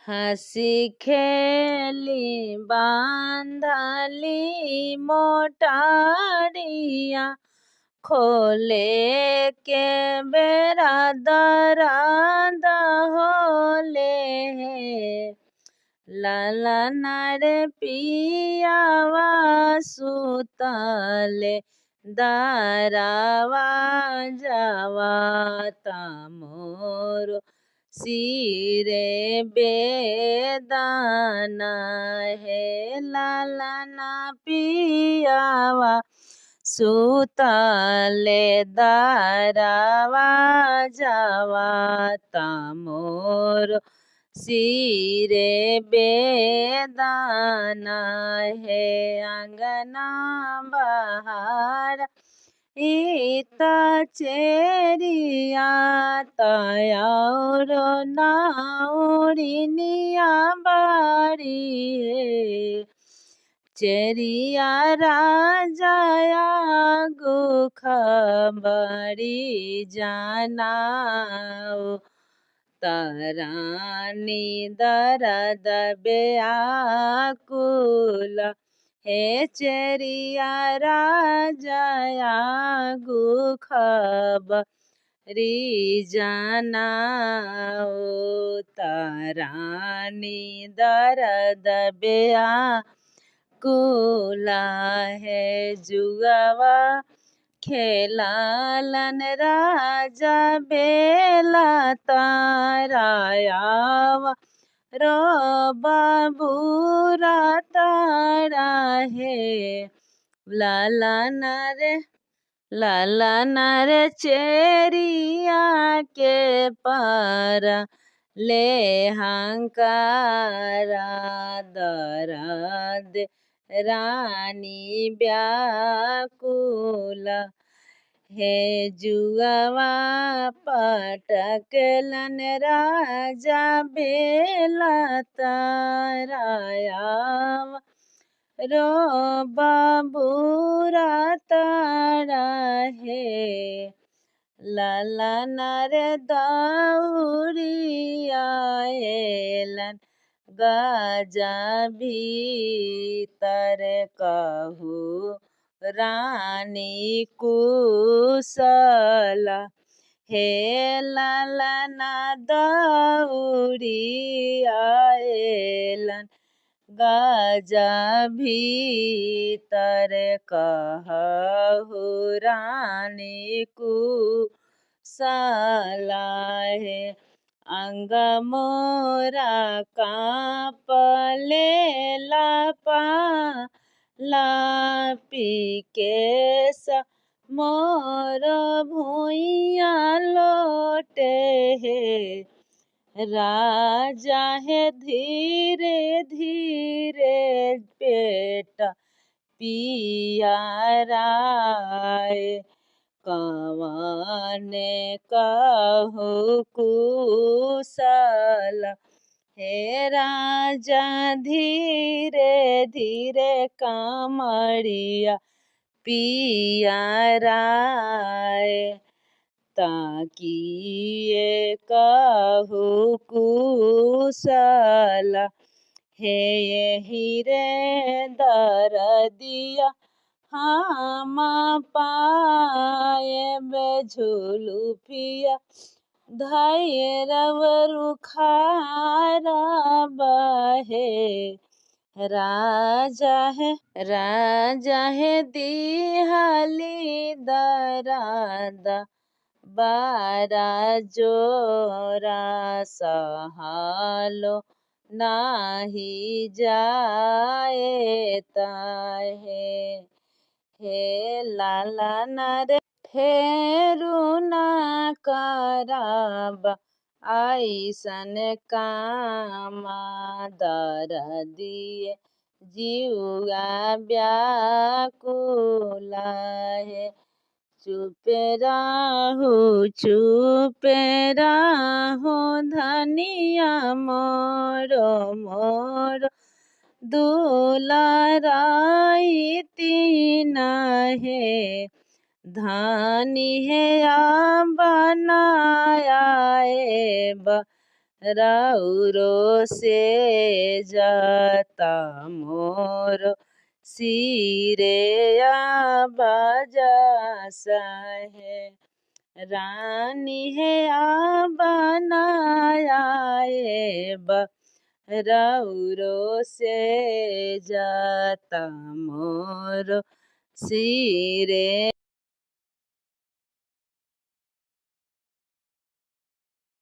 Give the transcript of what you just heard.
हँसी खेली बांधली मोटारिया, खोले के बेरा दराद होले हे। ललन रे पियावा सुतले, दारावा जावाता मोरो सिरे बेदाना हे। ललन पियावा सुतले, दारावा जावाता मोरो सिरे बेदाना है। अंगना बहार ईता चेरिया, तयारो नाउरिनिया बारी है। चेरिया राजाया गुखबरी जानाओ, तारानी दरद बेआकुल हे। चेरिया राजाया गुखबरी जानाओ, तारानी दरद बेआकुल है। जुगवा खेलालन राजा बेला, तारायावा रो बाबूरा तारा है। ललन रे चेरिया के पारा ले हंकारा, दरद रानी व्याकुल हे। जुगवा पटकलन राजा बेला, तारायावा रो बाबूरा तारा है। ललन रे दौड़िया एलन, गजा भीतर कहू रानी कुशल हे। ललन दौड़िया एलन, गजा भीतर कहू रानी कुशल हे। अंग मोरा कांपले लापा लापी केस, मोर भुइया लोटे हे। राजा है धीरे धीरे पेट पियाराए, कवने कहू कुशल हे। राजा धीरे धीरे कामड़िया पियाराए, ताकिए कहू कुशल हे। यही रे दरदिया हम पाएब, झुलुफिया धैरव रुखारा बहे। राजा है दिहली दराद, बारा जोरा सहालो नाही जाए ताहे। हे ललन रे फेरू ना कराब, ऐसन काम दरदिए जीवा व्याकुल है। चुप राहू धनिया मोरो मोरो, दुलाराई तीन है। धानी है बनाया राउरो से जाता मोर सिरे बाजा है। रानी है बनाया राउरो से जाता मोर सिरे